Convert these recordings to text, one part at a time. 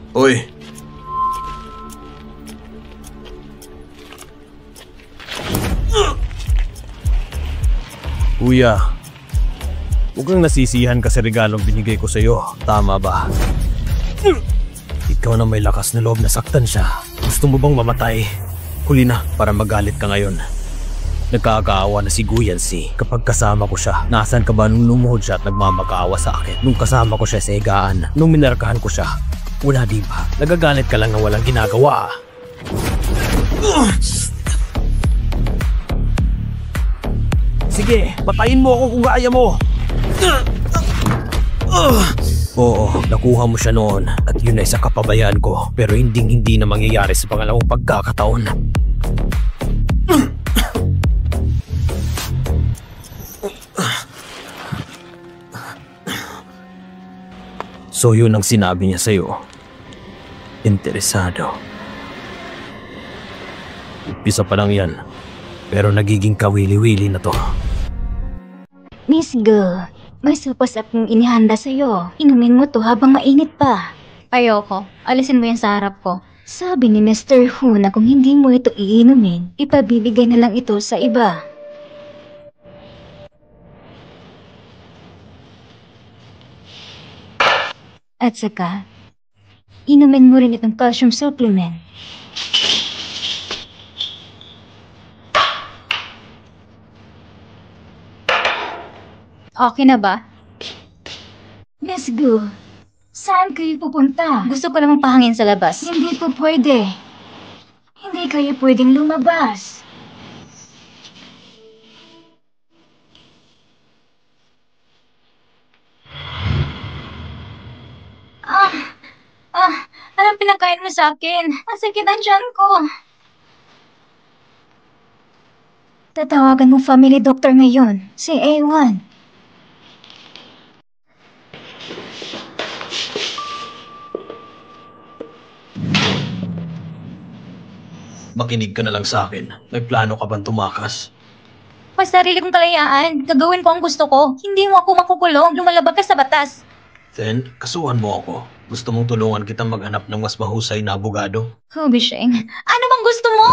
Hoy! Kuya, mukhang nasisihan ka sa regalong binigay ko sa'yo. Tama ba? Ikaw na may lakas na loob na saktan siya. Gusto mo bang mamatay? Huli na para magalit ka ngayon. Nagkakaawa na si Guyancy. Kapag kasama ko siya, nasaan ka ba nung lumuhod siya at nagmamakaawa sa akin? Nung kasama ko siya sa higaan, nung minarkahan ko siya, wala di ba? Nagagalit ka lang na walang ginagawa. Sige, patayin mo ako kung kaya mo. Oo, nakuha mo siya noon at yun ay sa kapabayaan ko. Pero hindi na mangyayari sa pangalawang pagkakataon. So yun ang sinabi niya sa'yo. Interesado. Umpisa pa lang yan. Pero nagiging kawili-wili na to. Miss Go, may sopas akong inihanda sa'yo. Inumin mo to habang mainit pa. Ayoko. Alisin mo yan sa harap ko. Sabi ni Mr. Hu na kung hindi mo ito iinumin, ipabibigay na lang ito sa iba. At saka, inumin mo rin itong calcium supplement. Okay na ba? Miss Gu, saan kayo pupunta? Gusto ko namang pahangin sa labas. Hindi po pwede. Hindi kayo pwedeng lumabas. Anong pinakain mo sa akin? Masakit ang tiyan ko. Tatawagan mo family doctor ngayon, si A1. Makinig ka na lang sa akin. May plano ka bang tumakas? May sarili kong kalayaan. Gagawin ko ang gusto ko. Hindi mo ako makukulong. Lumalabag ka sa batas. Then, kasuhan mo ako. Gusto mong tulungan kitang maghanap ng mas mahusay na abogado? Bisheng, ano bang gusto mo?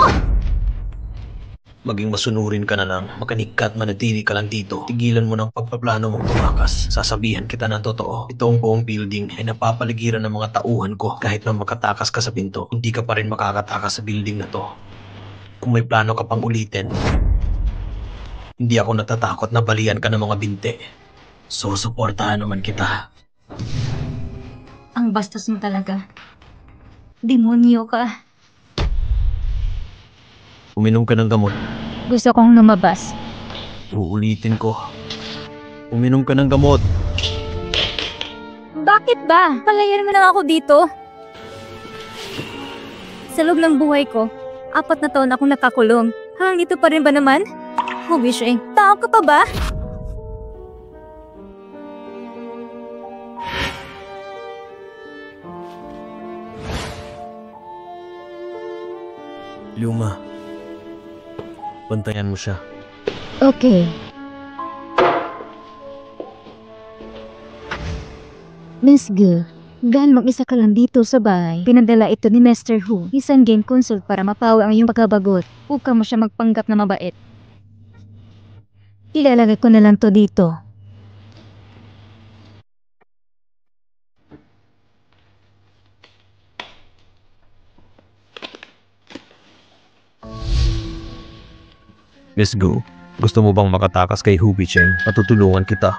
Maging masunurin ka na lang. Makinig ka at manatili ka lang dito. Tigilan mo ng pagpaplano mong tumakas. Sasabihan kita ng totoo. Itong buong building ay napapaligiran ng mga tauhan ko. Kahit na makatakas ka sa pinto, hindi ka pa rin makakatakas sa building na to. Kung may plano ka pang ulitin, hindi ako natatakot na balian ka ng mga binte. So, suportahan naman kita. Ang bastos mo talaga. Demonyo ka. Uminom ka ng gamot. Gusto kong lumabas. Uulitin ko. Uminom ka ng gamot. Bakit ba? Palayan mo lang ako dito. Sa loob ng buhay ko, 4 na taon akong nakakulong. Hanggang ito pa rin ba naman? Bisheng, tao ka pa ba? Luma. Bantayan mo siya. Okay. Miss Gu, dahil mag-isa ka lang dito sa bahay, pinadala ito ni Mr. Hu, isang game console para mapawi ang iyong pagkabagot. Huwag ka mo siya magpanggap na mabait. Ilalagay ko na lang to dito. Miss Gu, gusto mo bang makatakas kay Hu Bicheng? Matutulungan kita.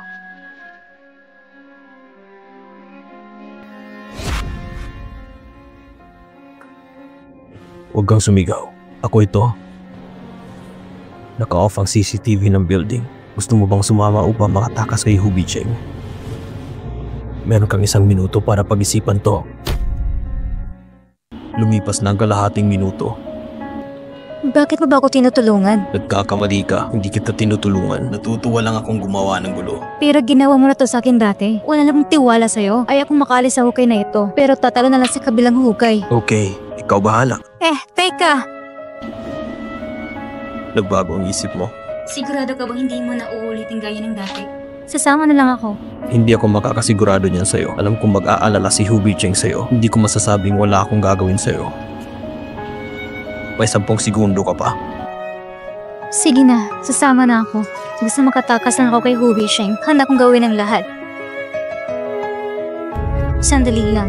Huwag kang sumigaw. Ako ito. Naka-off ang CCTV ng building. Gusto mo bang sumama upang makatakas kay Hu Bicheng? Meron kang 1 minuto para pag-isipan to. Lumipas na ang kalahating minuto. Bakit mo ba ako tinutulungan? Nagkakamali ka, hindi kita tinutulungan. Natutuwa lang akong gumawa ng gulo. Pero ginawa mo na to sa akin dati. Wala namang tiwala sa'yo. Ay akong makaalis sa hukay na ito. Pero tatalo na lang sa kabilang hukay. Okay, ikaw bahala. Teka! Nagbago ang isip mo. Sigurado ka bang hindi mo na uulitin gaya ng dati? Sasama na lang ako. Hindi ako makakasigurado niyan sa'yo. Alam kong mag-aalala si Hu Bicheng sa'yo. Hindi ko masasabing wala akong gagawin sa'yo. May 10 segundo ka pa. Sige na, sasama na ako. Gusto makatakas lang ako kay Hu Bisheng. Handa kong gawin ang lahat. Sandali lang.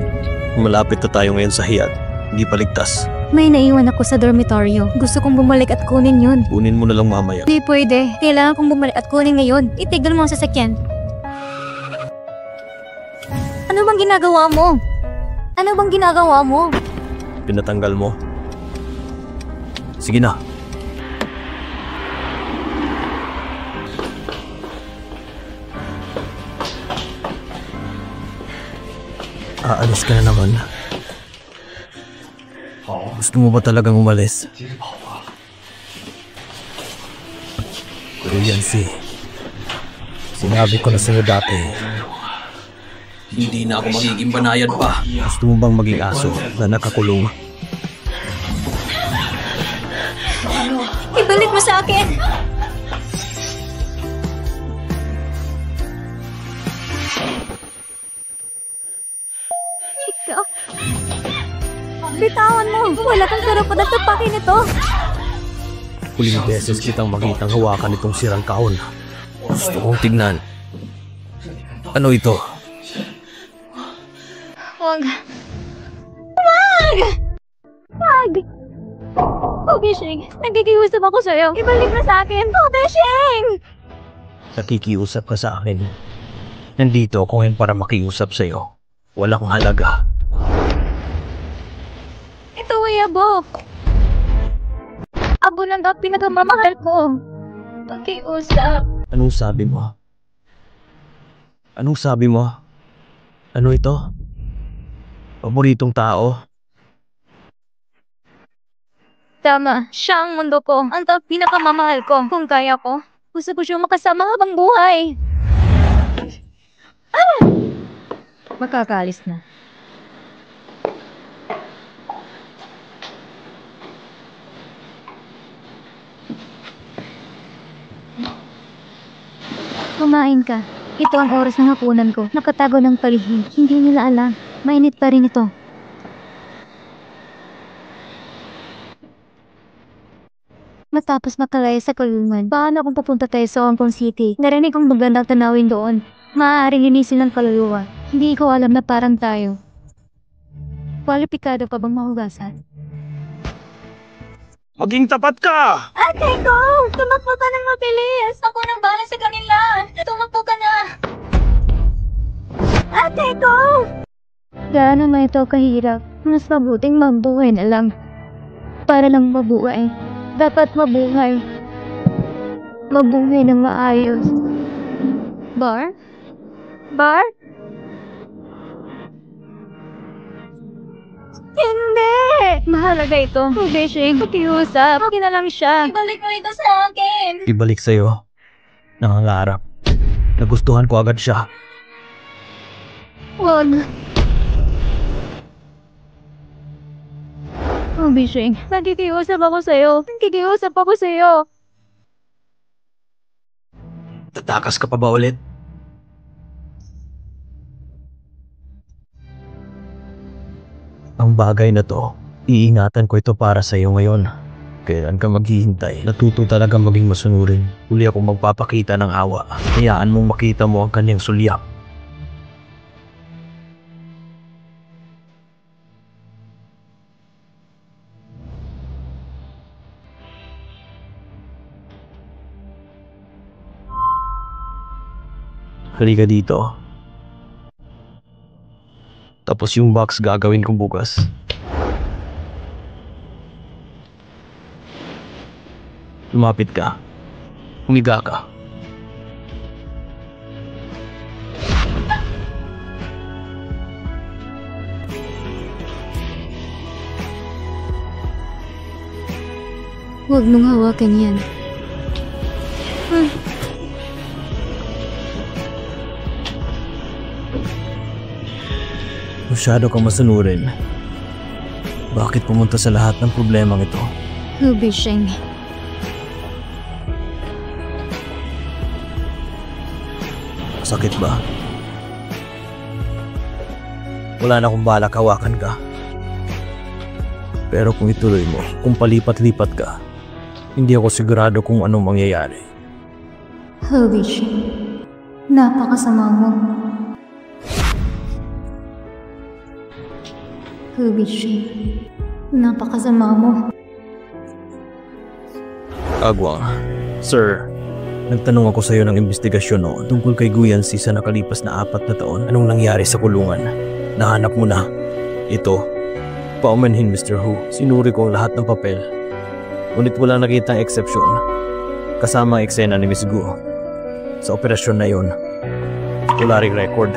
Malapit na tayo ngayon sa hiyad. Hindi pa ligtas. May naiwan ako sa dormitoryo. Gusto kong bumalik at kunin yun. Kunin mo na lang mamaya. Di pwede. Kailangan kong bumalik at kunin ngayon. Itigil mo ang sasakyan. Ano bang ginagawa mo? Ano bang ginagawa mo? Pinatanggal mo. Sige na. Aalis ka na naman. Gusto mo ba talagang umalis? Pero yan sinabi ko na sa'yo dati. Hindi na ako magiging banayad pa. Gusto mo bang maging aso na nakakulong? Ibalik mo sa akin! Ikaw... Bitawan mo! Wala kang karapat at tapakin ito! Huling beses kitang makitang hawakan itong sirang kahon. Gusto kong tignan. Ano ito? Wag! Wag! Wag! Bisheng, nagkikiusap ako sa'yo. Ibalik mo sa akin. Bisheng! Nakikiusap ka sa akin. Nandito ako ngayon para makiusap sa'yo. Walang halaga. Ito ay abo. Abo lang daw pinakamamahal ko. Pakiusap. Anong sabi mo? Anong sabi mo? Ano ito? Paboritong tao? Tama, siya ang mundo ko. Ang pinakamamahal ko. Kung kaya ko, gusto ko siyang makasama habang buhay. Ah! Makakaalis na. Kumain ka. Ito ang oras ng hapunan ko. Nakatago ng palihim. Hindi nila alam. Mainit pa rin ito. Matapos makalaya sa kulungan, paano kung papunta tayo sa Hong Kong City? Narinig kong magandang tanawin doon. Maaaring linisin ng kaluluwa. Hindi ko alam na parang tayo. Kwalipikado pa bang mahugasan? Maging tapat ka! Ate ko! Tumakbo ka ng mabilis! Ako nang bahala sa kanila! Tumakbo ka na! Ate ko! Gaano na ito kahirap? Mas mabuting mabuhay na lang. Para lang mabuhay. Dapat mabuhay. Mabuhay ng maayos. Bar? Bar? Hindi! Mahalaga ito. Bisheng, pakiusap. Okay na lang siya. Ibalik mo ito sa akin. Ibalik sa'yo. Nangangarap. Nagustuhan ko agad siya. Wag. Bisheng, nakikiusap ako sa'yo. Nakikiusap ako sa'yo. Tatakas ka pa ba ulit? Ang bagay na to, iingatan ko ito para sa iyo ngayon. Kailan ka maghihintay? Natuto talaga maging masunurin. Huli akong magpapakita ng awa. Hayaan mong makita mo ang kanyang sulyak. Halika dito. Tapos yung box gagawin ko bukas. Lumapit ka. Humiga ka. Huwag mong hawakan yan. Masyado kang masunurin. Bakit pumunta sa lahat ng problemang ito? Bisheng. Sakit ba? Wala na akong balak hawakan ka. Pero kung ituloy mo, kung palipat-lipat ka, hindi ako sigurado kung anong mangyayari. Hobish. Napakasama mo. Hobish. Napakasama mo. Agwang, Sir, nagtanong ako sa iyo ng investigasyon noon tungkol kay Guyancy sa nakalipas na 4 na taon. Anong nangyari sa kulungan? Nahanap mo na. Ito, paumanhin Mr. Hu. Sinuri ko ang lahat ng papel. Ngunit wala nakitang eksepsyon. Kasama ang eksena ni Miss Gu. Sa operasyon na yon, wala ring record.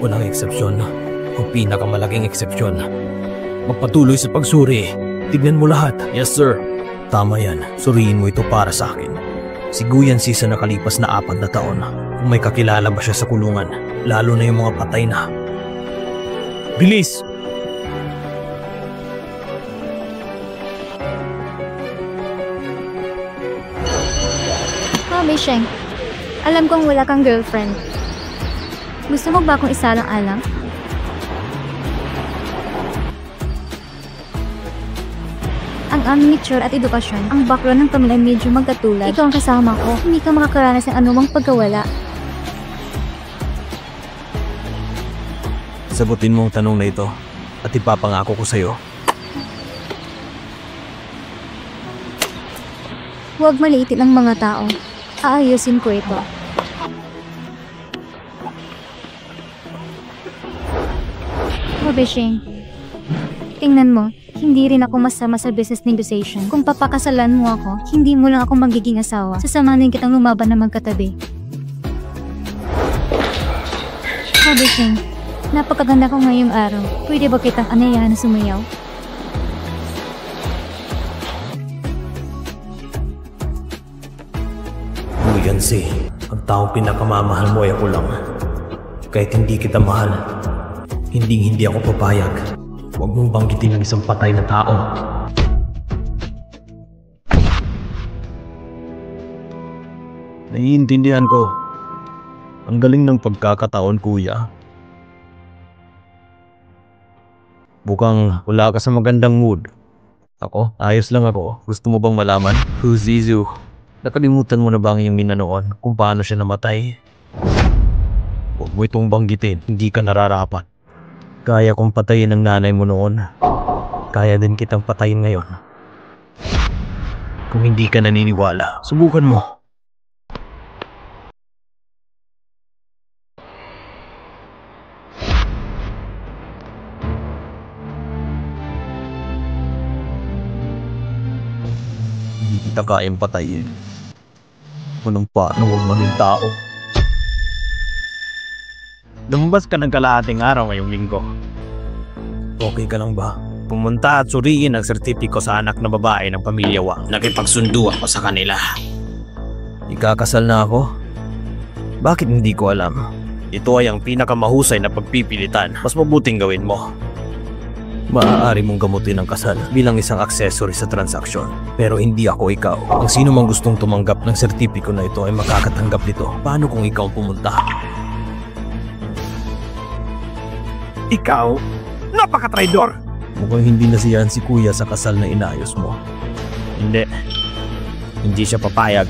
Walang eksepsyon. Ang pinakamalaking eksepsyon. Magpatuloy sa pagsuri. Tignan mo lahat. Yes, sir. Tama yan. Suriin mo ito para sa akin. Si Guyancy sa nakalipas na 4 na taon. Kung may kakilala ba siya sa kulungan, lalo na yung mga patay na. Bilis! Misheng, alam kong wala kang girlfriend. Gusto mo ba akong isalang-alang? Ang aming nature at edukasyon, ang background ng pamilya medyo magkatulad. Ikaw ang kasama ko, hindi ka makakaranas ng anumang pagkawala. Sagutin mo ang tanong na ito at ipapangako ko sa'yo. Huwag maliitin ang mga tao. Aayusin ko ito. Mabishing, tingnan mo, hindi rin ako masama sa business negotiation. Kung papakasalan mo ako, hindi mo lang ako magiging asawa. Sasamanin kitang lumaban na magkatabi. Mabishing, napakaganda ko ngayong araw. Pwede ba kitang anayahan na sumayaw? Guyancy, ang taong pinakamamahal mo ay ako lang. Kahit hindi kita mahal, hindi ako papayag. Huwag mong banggitin ng isang patay na tao. Naiintindihan ko. Ang galing ng pagkakataon, kuya. Bukang wala ka sa magandang mood. Ako, ayos lang ako. Gusto mo bang malaman? Who's Zizu? Nakalimutan mo na ba ang iyong minanoon kung paano siya namatay? Huwag mo itong banggitin, hindi ka nararapat. Kaya kong patayin ang nanay mo noon. Kaya din kitang patayin ngayon. Kung hindi ka naniniwala, subukan mo. Hindi kita kayang patayin. Unang paano huwag maging tao. Lumabas ka ng kalahating araw ngayong linggo. Okay ka lang ba? Pumunta at suriin ang sertipiko sa anak na babae ng pamilya Wang. Nakipagsundo ako sa kanila. Ikakasal na ako? Bakit hindi ko alam? Ito ay ang pinakamahusay na pagpipilitan. Mas mabuting gawin mo. Maaari mong gamutin ang kasal bilang isang accessory sa transaksyon. Pero hindi ako ikaw. Kung sino mang gustong tumanggap ng sertipiko na ito ay makakatanggap nito. Paano kung ikaw pumunta? Ikaw? Napaka-traidor! Mukhang hindi nasiyahan si kuya sa kasal na inayos mo. Hindi. Hindi siya papayag.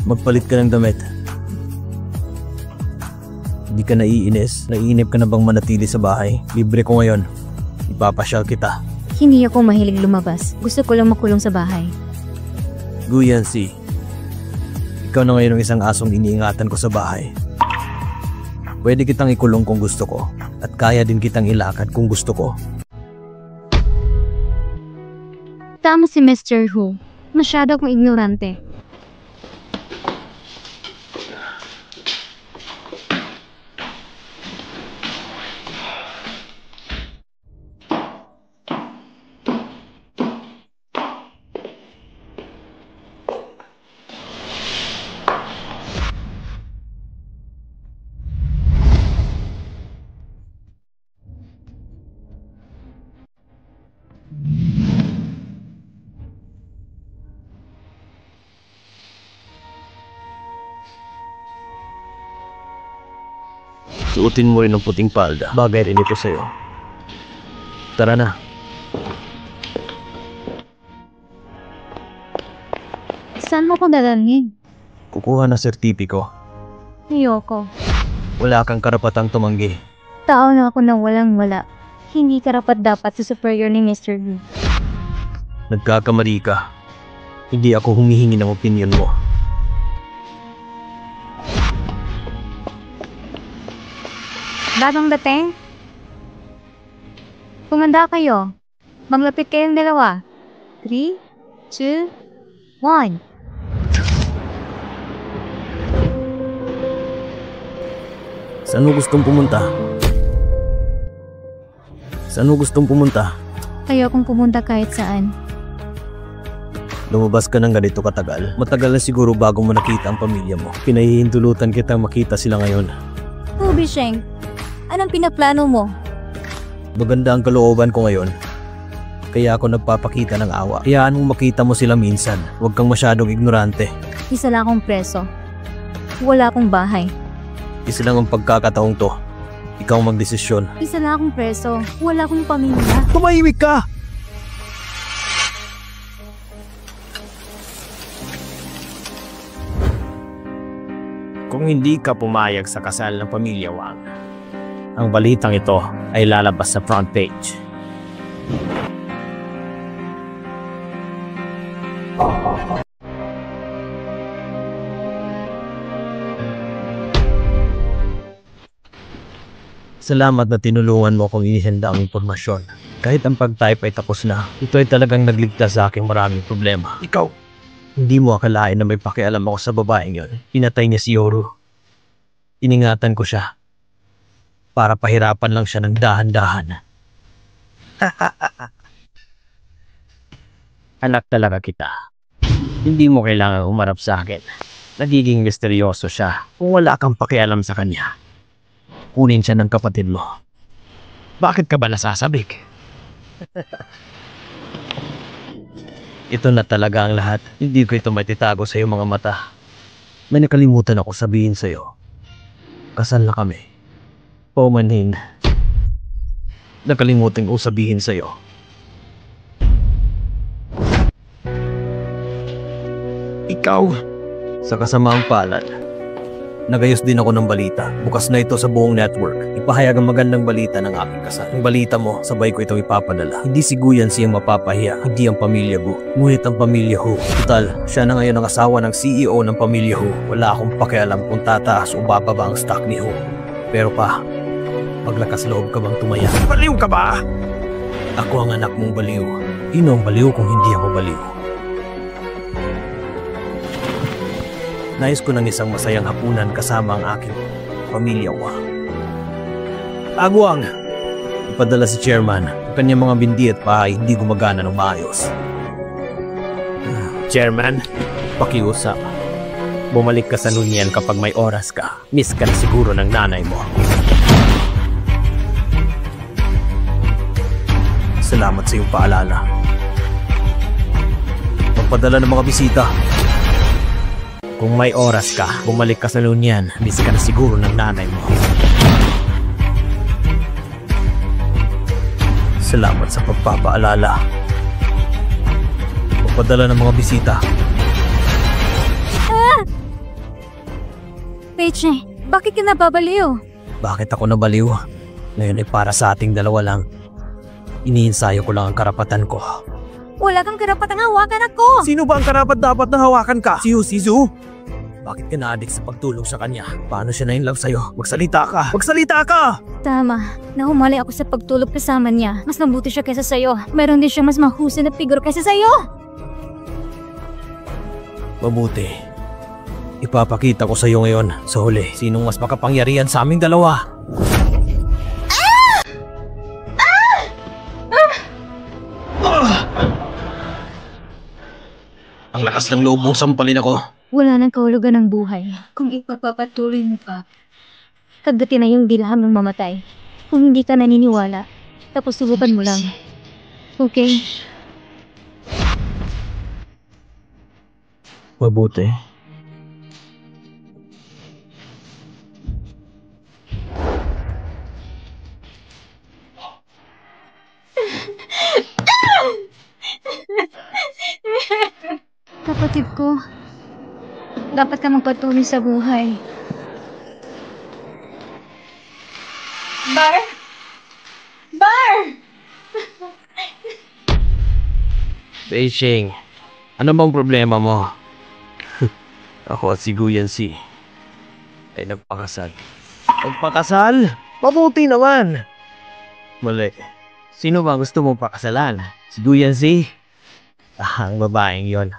Magpalit ka ng damit. Hindi ka naiinis? Naiinip ka na bang manatili sa bahay? Libre ko ngayon. Ipapasyal kita. Hindi ako mahilig lumabas. Gusto ko lang makulong sa bahay. Guyancy, ikaw na ngayon ang isang asong iniingatan ko sa bahay. Pwede kitang ikulong kung gusto ko. At kaya din kitang ilakad kung gusto ko. Tama si Mr. Hu. Masyado akong ignorante. Suotin mo rin ang puting palda. Bagay rin ito sa'yo. Tara na. Saan mo ko dadalhin? Kukuha ng sertipiko. Ayoko. Wala kang karapatang tumanggi. Tao na ako nang walang-wala. Hindi karapat dapat sa superior ni Mr. Wu. Nagkakamali ka. Hindi ako humihingi ng opinion mo. Bagong dating? Kumanda kayo. Maglapit kayong dalawa. 3, 2, 1. Saan mo gustong pumunta? Saan mo gustong pumunta? Ayokong pumunta kahit saan. Lumabas ka ng ganito katagal. Matagal na siguro bago mo nakita ang pamilya mo. Pinahihintulutan kitang makita sila ngayon. Oh, Bisheng. Anong pinaplano mo? Maganda ang kalooban ko ngayon. Kaya ako nagpapakita ng awa. Hayaan mong makita mo sila minsan. Huwag kang masyadong ignorante. Isa lang akong preso. Wala akong bahay. Isa lang ang pagkakataong to. Ikaw ang magdesisyon. Isa lang akong preso. Wala akong pamilya. Tumahimik ka! Kung hindi ka pumayag sa kasal ng pamilya Wang, ang balitang ito ay lalabas sa front page. Salamat na tinulungan mo akong ihanda ang impormasyon. Kahit ang pag-type ay tapos na, ito ay talagang nagligtas sa aking maraming problema. Ikaw, hindi mo akalain na may pakialam ako sa babaeng yon. Pinatay niya si Yoru. Iningatan ko siya. Para pahirapan lang siya ng dahan-dahan. Anak talaga kita. Hindi mo kailangan umarap sa akin. Nagiging misteryoso siya kung wala kang pakialam sa kanya. Kunin siya ng kapatid mo. Bakit ka ba nasasabik? Ito na talaga ang lahat. Hindi ko ito matitago sa iyong mga mata. May nakalimutan ako sabihin sa iyo. Kasal na kami. Paumanhin. Nakalimutan ko sabihin sa iyo. Ikaw, sa kasamaang palad, nagayos din ako ng balita. Bukas na ito sa buong network. Ipahayag ang magandang balita ng aking kasal. Ang balita mo, sabay ko itong ipapadala. Hindi si Guyan siyang mapapahiya, hindi ang pamilya Gu. Ngunit ang pamilya Hu. Total, siya na ngayon ang asawa ng CEO ng pamilya Hu. Wala akong pakialam kung tataas o bababa ang stock ni Hu. Pero pa, maglakas loob ka bang tumaya? Baliw ka ba? Ako ang anak mong baliw. Sino ang baliw kung hindi ako baliw? Nais ko ng isang masayang hapunan kasama ang aking pamilya Wang. Agwang! Ipadala si Chairman. Ang kanyang mga bindi at bahay hindi gumagana ng maayos. Chairman, pakiusap. Bumalik ka sa Nunyan kapag may oras ka. Miss ka na siguro ng nanay mo. Salamat sa iyong paalala. Magpadala ng mga bisita. Kung may oras ka, bumalik ka sa Nunyan. Miss ka na siguro ng nanay mo. Salamat sa pagpapaalala. Magpadala ng mga bisita. Peche, bakit ka nababaliw? Bakit ako nabaliw? Ngayon ay para sa ating dalawa lang. Iniinsayo ko lang ang karapatan ko. Wala kang karapatang hawakan ako! Sino ba ang karapat dapat na hawakan ka? Si Zu? Bakit ka na-addict sa pagtulong sa kanya? Paano siya na in love sa'yo? Magsalita ka! Magsalita ka! Tama, nahumali ako sa pagtulog kasama niya. Mas mabuti siya kaysa sa'yo. Meron din siyang mas mahusay na figure kaysa sa'yo! Mabuti. Ipapakita ko sa'yo ngayon sa huli. Sinong mas makapangyarihan sa aming dalawa? Ang lakas ng loob mong sampalin ako. Wala nang kahulugan ng buhay. Kung ipagpapatuloy mo pa, kagatin na yung dilaham ng mamatay. Kung hindi ka naniniwala, tapos subukan mo lang. Okay? Mabuti. Kapatid ko, dapat ka magpatuloy sa buhay. Bar! Bar! Beijing, ano bang problema mo? Ako at si Guyan Si ay nagpakasal. Nagpakasal? Mabuti naman! Mali. Sino ba gusto mong pakasalan? Si Guyan Si? Ang babaeng yon.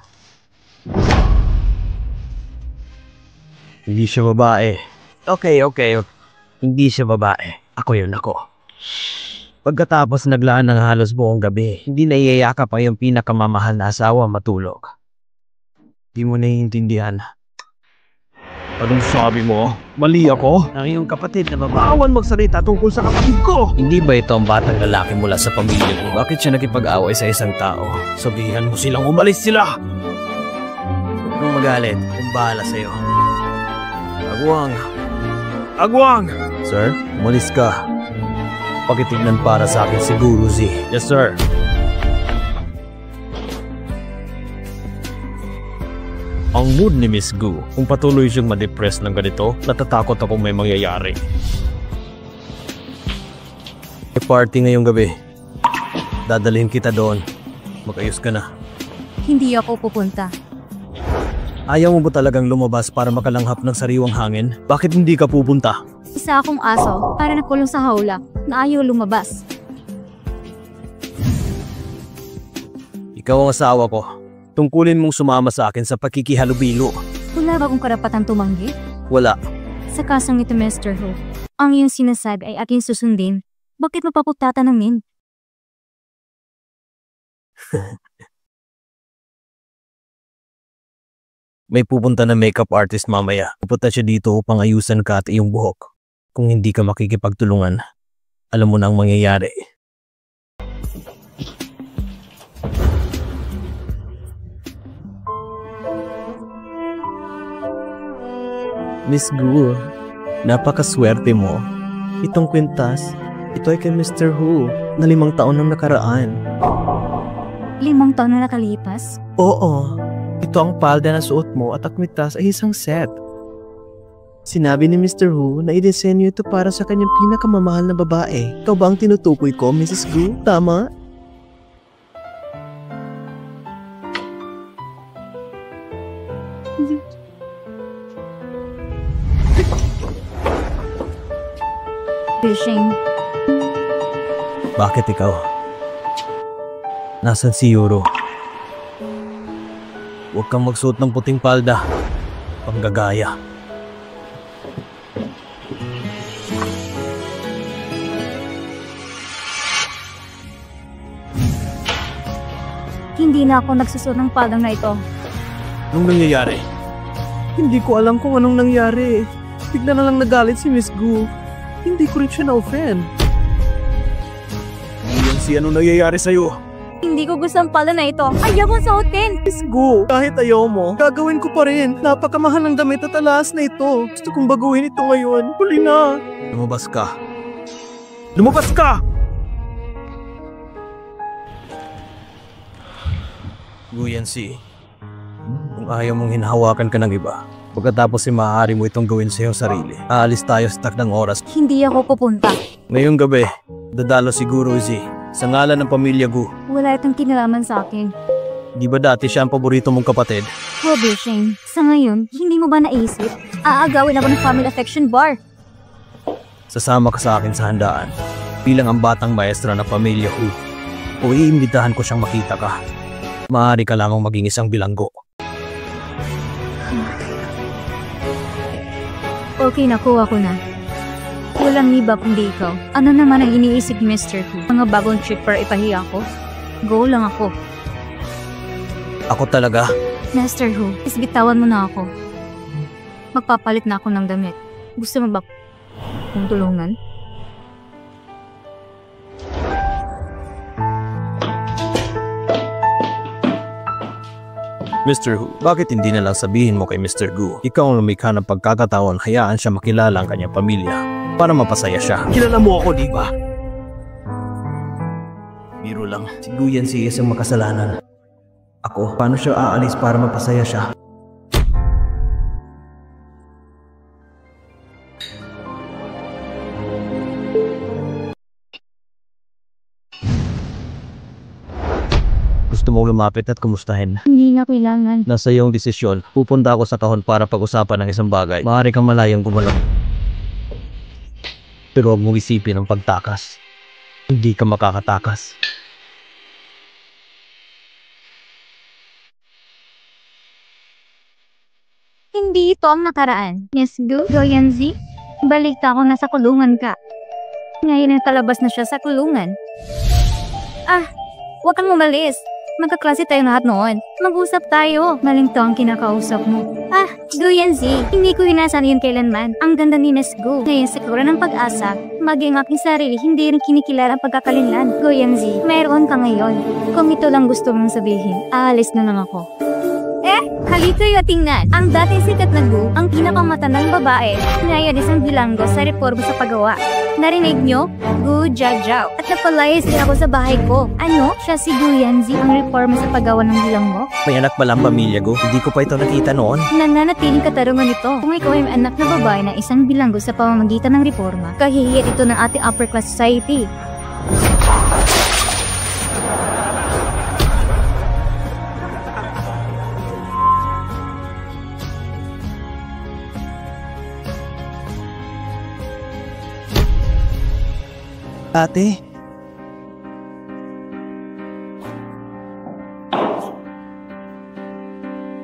Hindi siya babae. Okay. Hindi siya babae. Ako yun ako. Pagkatapos naglaan ng halos buong gabi, hindi naiyayakap ang iyong pinakamamahal na asawa matulog. Di mo naiintindihan. Anong sabi mo? Mali ako? Ang iyong kapatid na babawan magsalita tungkol sa kapatid ko! Hindi ba ito ang batang lalaki mula sa pamilya ko? Bakit siya nakipag-away sa isang tao? Sabihan mo silang umalis sila! Huwag mong magalit. Kung bahala sa'yo. Agwang! Sir, umalis ka. Pakitignan para sa akin si Guru Z. Yes, sir. Ang mood ni Miss Gu, kung patuloy siyang ma-depress ng ganito, natatakot ako may mangyayari. May party ngayong gabi. Dadalhin kita doon. Mag-ayos ka na. Hindi ako pupunta. Ayaw mo ba talagang lumabas para makalanghap ng sariwang hangin? Bakit hindi ka pupunta? Isa akong aso para nakulong sa hawla na ayaw lumabas. Ikaw ang asawa ko. Tungkulin mong sumama sa akin sa pakikihalubilo. Wala ba akong karapatang tumanggi? Wala. Sa kasang ito, Mr. Ho, ang iyong sinasag ay aking susundin. Bakit mo pa po tatanungin? May pupunta na makeup artist mamaya. Pupunta siya dito upang ayusan ka at iyong buhok. Kung hindi ka makikipagtulungan, alam mo na ang mangyayari. Miss Gu, napakaswerte mo. Itong kwintas, ito ay kay Mr. Hu na 5 taon nang nakaraan. 5 taon na nakalipas? Oo, ito ang palda na suot mo at ang kwintas ay isang set. Sinabi ni Mr. Hu na idisenyo ito para sa kanyang pinakamamahal na babae. Ikaw ba ang tinutukoy ko, Mrs. Gu? Tama? Fishing. Bakit ikaw? Nasaan si Yuro? Huwag kang magsuot ng puting palda. Panggagaya. Hindi na ako nagsusuot ng padang na ito. Anong nangyayari? Hindi ko alam kung anong nangyari. Bigla na lang nagalit si Miss Gu. Hindi ko rin siya na-offend. Iyan si anong nangyayari sa'yo? Hindi ko gusto ang pala na ito. Ayaw kong suotin! Miss Gu, kahit ayaw mo, gagawin ko pa rin. Napakamahal ng damit at alas na ito. Gusto kong baguhin ito ngayon. Huli na. Lumabas ka. Lumabas ka! Guyan Si, kung ayaw mong hinahawakan ka ng iba, pagkatapos maaari mo itong gawin sa iyong sarili. Aalis tayo sa takdang oras. Hindi ako pupunta. Ngayong gabi, dadalo si Guru Z sa ngalan ng pamilya Gu. Wala itong kinalaman sa akin. Di ba dati siya ang paborito mong kapatid? Bishing, sa ngayon, hindi mo ba naisip? Aagawin ako ng family affection bar. Sasama ka sa akin sa handaan bilang ang batang maestra ng pamilya Hu. O iimbitahan ko siyang makita ka. Maaari ka lamang maging isang bilanggo. Okay, nakuha ko na. Walang iba kundi ikaw. Ano naman ang iniisip ni Mr. Hu? Mga bagong trip para ipahiya ako? Go lang ako. Ako talaga? Mr. Hu, isbitawan mo na ako. Magpapalit na ako ng damit. Gusto mo ba kung tulungan? Mr. Hu, bakit hindi na lang sabihin mo kay Mr. Gu? Ikaw ang lumikha ng pagkakataon, hayaan siya makilala ang kanyang pamilya para mapasaya siya. Kilala mo ako, di ba? Biro lang. Si Guyan Si isang makasalanan. Ako, paano siya aalis para mapasaya siya? Gusto mo lumapit at kumustahin? Hindi na kailangan. Nasa iyong desisyon. Pupunta ako sa kahon para pag-usapan ng isang bagay. Maaari kang malayang gumalaw. Pero huwag mong isipin ang pagtakas. Hindi ka makakatakas. Hindi ito ang nakaraan. Yes, go Yanzi. Balita ko nasa kulungan ka. Ngayon ay palabas na siya sa kulungan. Huwag kang umalis. Magkaklase tayo lahat noon. Mag-usap tayo. Maling to ang kinakausap mo. Go Yanzi. Hindi ko inasan yun kailanman. Ang ganda ni Miss Go. Ngayon sa kura ng pag-asa, maging aking sarili, hindi rin kinikilala ang pagkakalinlan. Go Yanzi. Meron ka ngayon. Kung ito lang gusto mong sabihin, aalis na lang ako. Halika kayo tingnan. Ang dating sikat na Gu, ang pinakamatandang babae, ngayon isang bilanggo sa reforma sa paggawa. Narinig nyo? Gu Jiajiao. At napalayas din ako sa bahay ko. Ano? Siya si Gu Yanzi, ang reforma sa paggawa ng bilanggo? May anak ba lang pamilya ko? Hindi ko pa ito nakita noon. Nananatiling katarungan ito. Kung ikaw ay anak na babae ng isang bilanggo sa pamamagitan ng reforma, kahihiyat ito ng ating upper class society. Ate?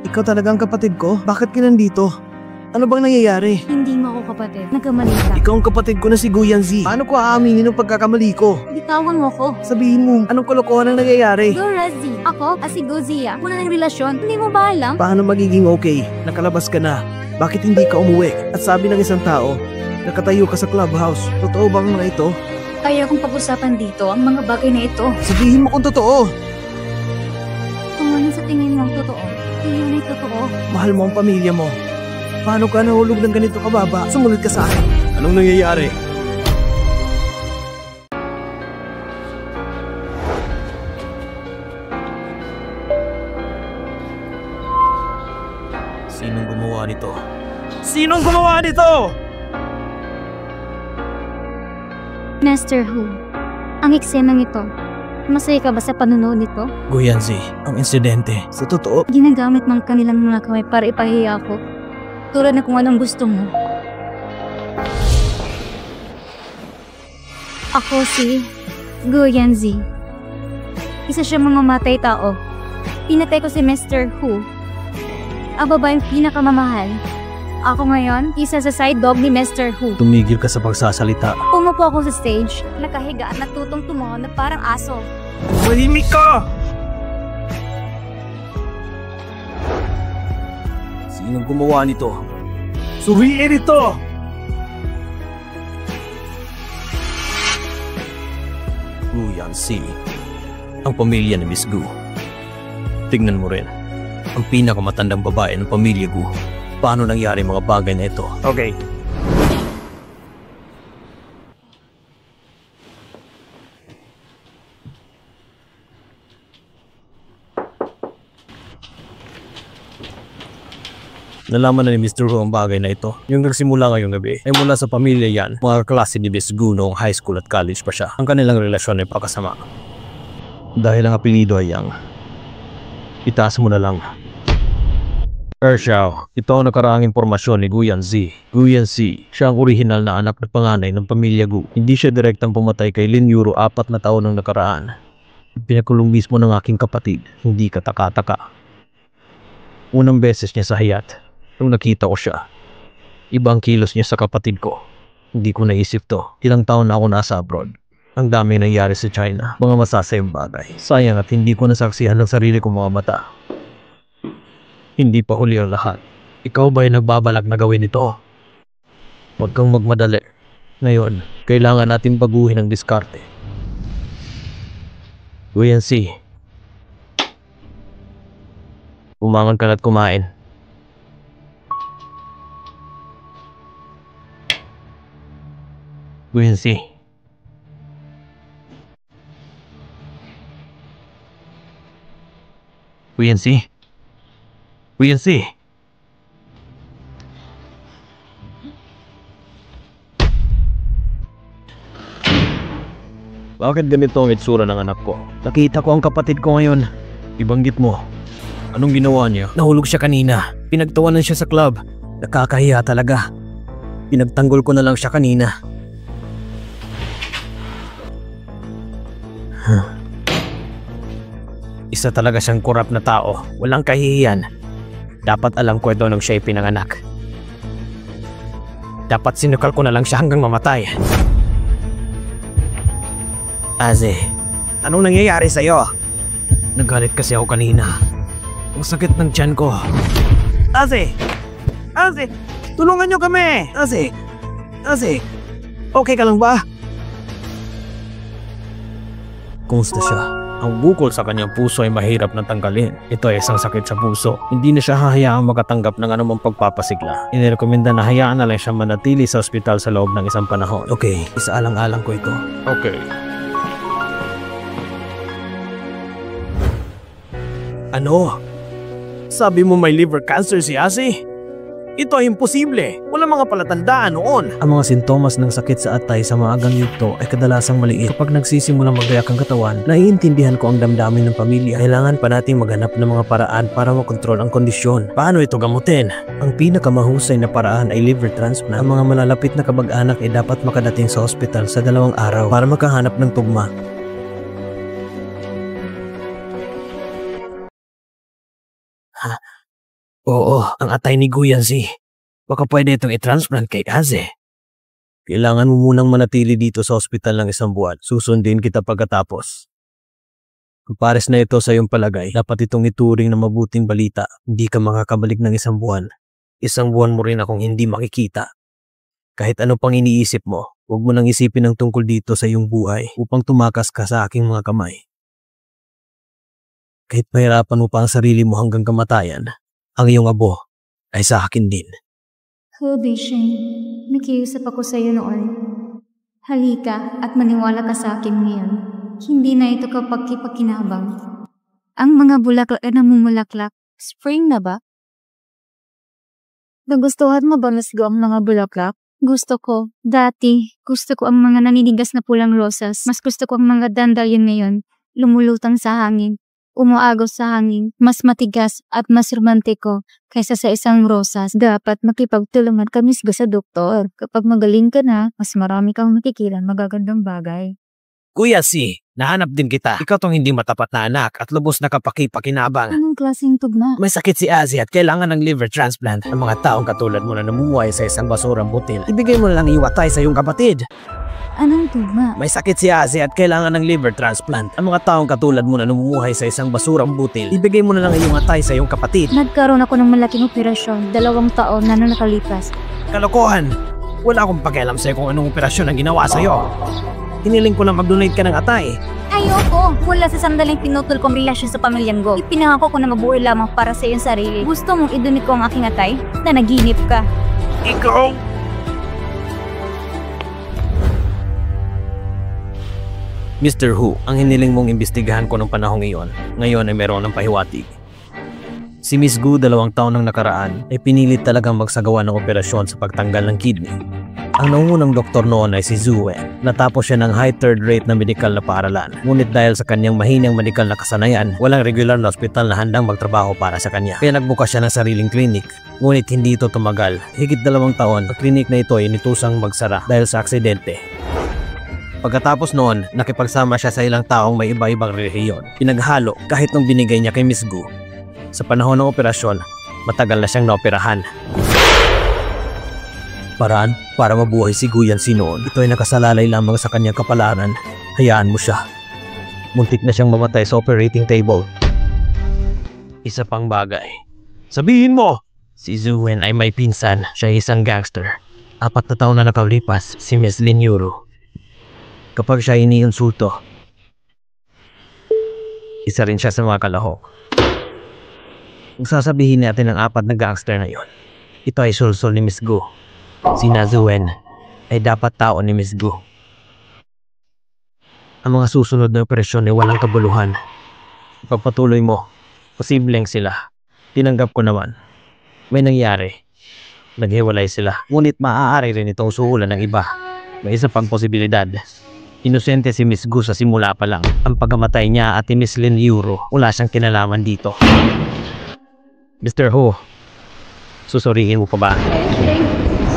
Ikaw talagang kapatid ko? Bakit ka nandito? Ano bang nangyayari? Hindi mo ako kapatid. Nagkamali ka. Ikaw ang kapatid ko na si Gu Yanzi. Paano ko aaminin ang pagkakamali ko? Bitawan mo ko. Sabihin mo, anong kalokohan ang nangyayari? Go Razi. Ako, si Go Zia. Wala ng relasyon. Hindi mo ba alam? Paano magiging okay? Nakalabas ka na. Bakit hindi ka umuwi? At sabi ng isang tao, nakatayo ka sa clubhouse. Totoo ba ang mga ito? Ayaw kong pag-usapan dito ang mga bagay na ito. Sabihin mo kung totoo. Kung ano sa tingin mo ang totoo, iyon ay totoo. Mahal mo ang pamilya mo. Paano ka nahulog ng ganito kababa? Sumunod ka sa akin. Anong nangyayari? Sinong gumawa nito? Sinong gumawa nito? Master Hu, ang eksenang ito, masaya ka ba sa panunood nito? Gu Yanzi, ang insidente. Sa totoo? Ginagamit mo ang kanilang mga kamay para ipahiya ako. Tulad na kung anong gusto mo. Ako si Gu Yanzi. Isa siyang mamamatay tao. Pinatay ko si Mr. Hu. Ang babaeng pinakamamahal. Ako ngayon, isa sa side dog ni Mr. Hu. Tumigil ka sa pagsasalita. Umupo ako sa stage, nakahiga at natutong tumaon na parang aso. Mahimik ka! Sinong gumawa nito? Suriin ito! Gu Yanzi, ang pamilya ni Miss Gu. Tignan mo rin, ang pinakamatandang babae ng pamilya Gu. Paano nangyari mga bagay na ito? Okay. Nalaman na ni Mr. Hu ang bagay na ito. Yung nagsimula ngayong gabi ay mula sa pamilya yan, mga klase ni Miss Gu noong high school at college pa siya. Ang kanilang relasyon ay pakasama. Dahil ang apelido ay Yang, itaas mo na lang. Xiao, ito ang nakaraang impormasyon ni Gu Yanzi. Gu Yanzi, siya ang orihinal na anak at panganay ng pamilya Gu. Hindi siya direktang pumatay kay Lin Yuro 4 na taon ng nakaraan. Pinakulong mismo ng aking kapatid, hindi kataka-taka. Unang beses niya sa hayat, nung nakita ko siya. Ibang kilos niya sa kapatid ko. Hindi ko naisip to. Ilang taon na ako nasa abroad. Ang dami nangyari sa China, mga masasayang bagay. Sayang at hindi ko nasaksihan ng sarili kong mga mata. Hindi pa huli ang lahat. Ikaw ba'y nagbabalak na gawin ito? Huwag kang magmadali. Ngayon, kailangan natin baguhin ang diskarte. Gu Yanzi, umangon ka na't kumain. Gu Yanzi, Kuyansi? Kuyansi? Bakit ganito ang itsura ng anak ko? Nakita ko ang kapatid ko ngayon. Ibanggit mo. Anong ginawa niya? Nahulog siya kanina. Pinagtawanan siya sa club. Nakakahiya talaga. Pinagtanggol ko na lang siya kanina. Isa talaga siyang korap na tao. Walang kahihiyan. Dapat alam ko ito nung siya'y pinanganak. Dapat sinukal ko na lang siya hanggang mamatay. Aze, anong nangyayari sa'yo? Nagalit kasi ako kanina. Ang sakit ng tiyan ko. Aze! Aze! Tulungan niyo kami! Aze! Aze! Okay ka lang ba? Kumusta siya? Ang bukol sa kanyang puso ay mahirap na tanggalin. Ito ay isang sakit sa puso. Hindi na siya hahayaang makatanggap ng anumang pagpapasigla. Inirekomenda na hayaan na lang siya manatili sa ospital sa loob ng isang panahon. Okay, isaalang-alang ko ito. Okay. Ano? Sabi mo may liver cancer si Asi? Ito ay imposible. Wala mga palatandaan noon. Ang mga sintomas ng sakit sa atay sa maagang yugto ay kadalasang maliit. Kapag nagsisimulang magreak ang katawan, naiintindihan ko ang damdamin ng pamilya. Kailangan pa nating maghanap ng mga paraan para makontrol ang kondisyon. Paano ito gamutin? Ang pinakamahusay na paraan ay liver transplant. Ang mga malalapit na kamag-anak ay dapat makadating sa ospital sa 2 araw para makahanap ng tugma. Oo, ang atay ni Guyansi. Baka pwede itong i-transplant kay Aze. Kailangan mo munang manatili dito sa ospital ng 1 buwan. Susundin kita pagkatapos. Kung pares na ito sa iyong palagay, dapat itong ituring na mabuting balita. Hindi ka makakabalik ng 1 buwan. 1 buwan mo rin akong hindi makikita. Kahit ano pang iniisip mo, huwag mo nang isipin ang tungkol dito sa iyong buhay upang tumakas ka sa aking mga kamay. Kahit mahirapan mo pa ang sarili mo hanggang kamatayan, ang iyong abo ay sa akin din. Hobi, Shane. Nakiusap ako sa iyo noon. Halika at maniwala ka sa akin ngayon. Hindi na ito kapag kipakinabang. Ang mga bulaklak ay namumulaklak. Spring na ba? Nagustuhan mo ba, Miss Go, ang mga bulaklak? Gusto ko. Dati, gusto ko ang mga naninigas na pulang rosas. Mas gusto ko ang mga dandelion ngayon. Lumulutang sa hangin. Umuagos sa hangin, mas matigas at mas romantiko kaysa sa isang rosas. Dapat makipagtulungan ka mismo sa doktor. Kapag magaling ka na, mas marami kang makikilan magagandang bagay. Kuya Si, nahanap din kita. Ikaw tong hindi matapat na anak at lubos na kapakipakinabang. Anong klaseng tugma? May sakit si Azi at kailangan ng liver transplant. Ang mga taong katulad mo na namumuhay sa isang basurang butil, ibigay mo na lang iwatay sa iyong kapatid. Anong tugma? May sakit si Azi at kailangan ng liver transplant. Ang mga taong katulad mo na namumuhay sa isang basurang butil, ibigay mo na lang iyong atay sa iyong kapatid. Nagkaroon ako ng malaking operasyon 2 taon na nakalipas. Kalokohan! Wala akong pakialam sa'yo kung anong operasyon ang ginawa sa'yo. Hiniling ko lang mag-donate ka ng atay. Ayoko! Mula sa sandaling pinutol kong relasyon sa pamilyang Go, ipinangako ko na mabuhay lamang para sa iyong sarili. Gusto mong idunit ko ang aking atay? Na naginip ka. Ikaw! Mr. Hu, ang hiniling mong imbestigahan ko ng panahong iyon, ngayon ay meron ng pahiwatig. Si Miss Gu 2 taon nang nakaraan ay pinilit talagang magsagawa ng operasyon sa pagtanggal ng kidney. Ang nangungunang doktor noon ay si Zhu Wen. Natapos siya ng high third rate na medikal na paaralan. Ngunit dahil sa kanyang mahinang medikal na kasanayan, walang regular na ospital na handang magtrabaho para sa kanya. Kaya nagbukas siya ng sariling klinik. Ngunit hindi ito tumagal. Higit 2 taon, ang klinik na ito ay nitusang magsara dahil sa aksidente. Pagkatapos noon, nakipagsama siya sa ilang taong may iba-ibang relihiyon. Pinaghalo kahit nung binigay niya kay Miss Gu. Sa panahon ng operasyon, matagal na siyang naoperahan. Paraan para mabuhay si Guyansi noon. Ito ay nakasalalay lamang sa kanyang kapalaran. Hayaan mo siya. Muntik na siyang mamatay sa operating table. Isa pang bagay. Sabihin mo! Si Zhu Wen ay may pinsan. Siya ay isang gangster. 4 na taon na nakalipas, si Miss Lin Yuru. Kapag siya iniinsulto, isa rin siya sa mga kalahok. Kung sasabihin natin ang 4 na gangster na yon, ito ay sulsol ni Miss Gu. Si Na Zhu Wen ay dapat tao ni Miss Gu. Ang mga susunod na operasyon ay walang kabuluhan. Pagpatuloy mo, Posibleng sila. Tinanggap ko naman. May nangyari. Naghiwalay sila. Ngunit maaari rin itong suhulan ng iba. May isa pang posibilidad. Inosente si Miss Gu sa simula pa lang. Ang pagkamatay niya at ni Miss Lin Euro, wala siyang kinalaman dito. Mr. Ho, susurihin mo pa ba?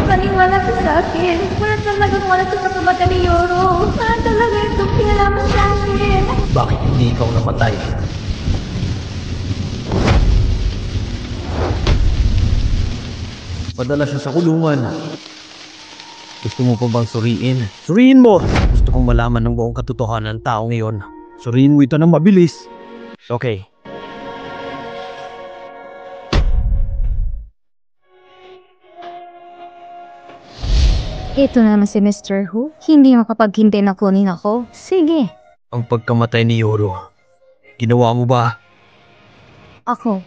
Paniwala ka sa akin. Wala talagang wala sa pagkamatay ni Yoro. Wala talaga itong pinalaman sa akin. Bakit hindi ikaw namatay? Padala siya sa kulungan. Gusto mo pa bang suriin? Suriin mo! Gusto kong malaman ng buong katotohanan ng tao ngayon. Suriin mo ito ng mabilis. Okay. Ito naman si Mr. Hu. Hindi makapaghintay na kunin ako. Sige. Ang pagkamatay ni Yoro, ginawa mo ba? Ako.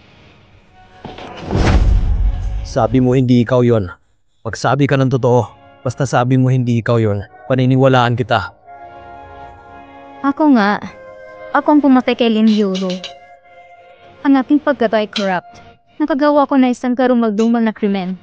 Sabi mo hindi ikaw yon. Pagsabi ka ng totoo, basta sabi mo hindi ikaw yon, paniniwalaan kita. Ako nga. Ako ang pumatay kay Lin Yoro. Ang aking pagkatay corrupt. Nakagawa ko na isang karumagdumal na krimen.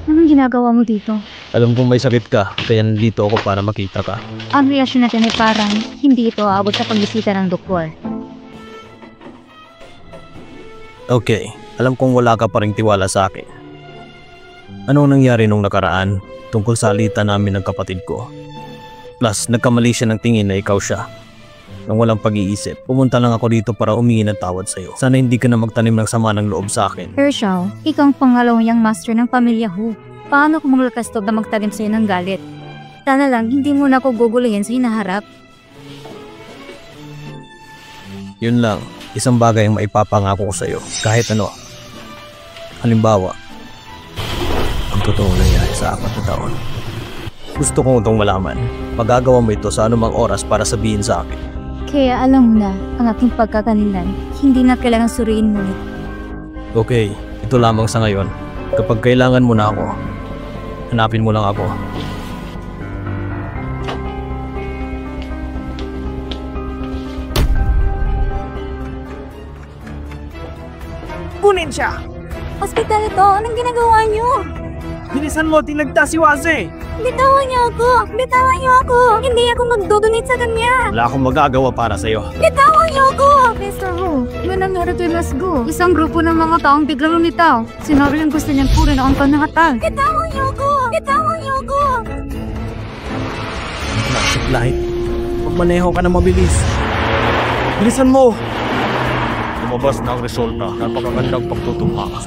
Anong ginagawa mo dito? Alam kong may sakit ka, kaya nandito ako para makita ka. Ang reaksyon natin ay parang hindi ito aabot sa pagbisita ng doktor. Okay, alam kong wala ka pa ring tiwala sa akin. Anong nangyari nung nakaraan tungkol sa alitan namin ng kapatid ko? Plus, nagkamali siya ng tingin na ikaw siya. Nang walang pag-iisip, pumunta lang ako dito para humingi ng tawad sa'yo. Sana hindi ka na magtanim ng sama ng loob sa akin. Herschel, ikaw ang pangalawang master ng pamilya Hu. Paano kung maglakas na magtanim sa'yo ng galit? Sana lang, hindi mo na ako guguluhin sa hinaharap. Yun lang, isang bagay ang maipapangako ko sa'yo. Kahit ano. Halimbawa, ang totoong nangyari sa 4 na taon. Gusto kong itong malaman. Magagawa mo ito sa anumang oras para sabihin sa akin. Kaya alam mo na, ang aking pagkakanilan, hindi na kailangan suriin mo. Okay, ito lamang sa ngayon. Kapag kailangan mo na ako, hanapin mo lang ako. Kunin siya! Hospital ito, anong ginagawa niyo? Bilisan mo, tinagtas si Waze! Bitawan niyo ako! Bitawan niyo ako! Hindi ako magdodonate sa kanya! Wala akong magagawa para sa'yo. Bitawan niyo ako! Mr. Hu, may nangyari kay Miss Gu. Isang grupo ng mga taong biglang lumitaw. Sinabi yung gusto niyang purin ang panahatan. Bitawan niyo ako! Bitawan niyo ako! Flashing light. Magmaneho ka na mabilis. Bilisan mo! Lumabas na ang resulta. Napakagandang pagtutumpa.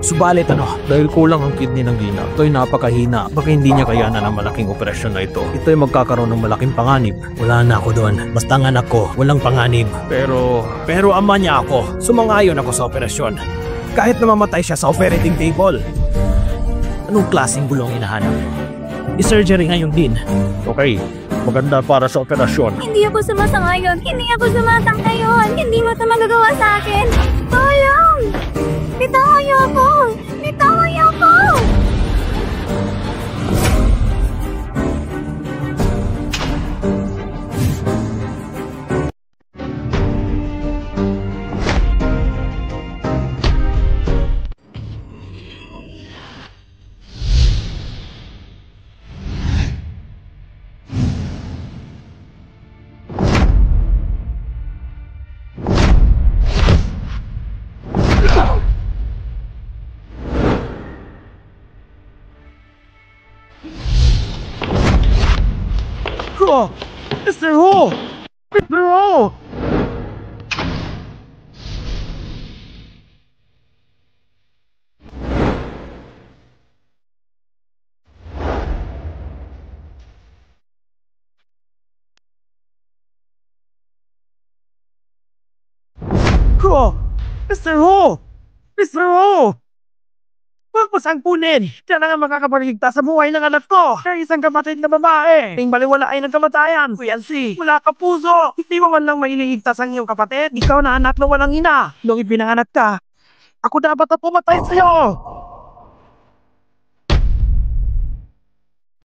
Subalit ano? Dahil kulang ang kidney ng Lina, ito'y napakahina. Baka hindi niya kayanan ang malaking operasyon na ito. Ito'y magkakaroon ng malaking panganib. Wala na ako doon. Basta ang anak ko, walang panganib. Pero ama niya ako. Sumangayon ako sa operasyon. Kahit na mamatay siya sa operating table. Anong klaseng gulong hinahanap? I-surgery ngayon din. Okay, maganda para sa operasyon. Hindi ako sumasangayon! Hindi ako sumasangkayon! Hindi mo ito magagawa sa akin! Tulong! Bitawan niyo ako! Bitawan niyo ako! Oh! Mr. Ho! Mr. Ho! Oh! Mr. Ho! Mr. Ho! Huwag mo sangkunin! Siya na nga makakapaligtas sa buhay ng anak ko! Kaya isang kapatid na babae! Ting baliwala ay ng kamatayan! Kuya si, wala ka puso! Hindi mo man lang mailigtas ang iyong kapatid! Ikaw na anak na walang ina! Nung ipinanganak ka, ako dapat na pumatay sa'yo!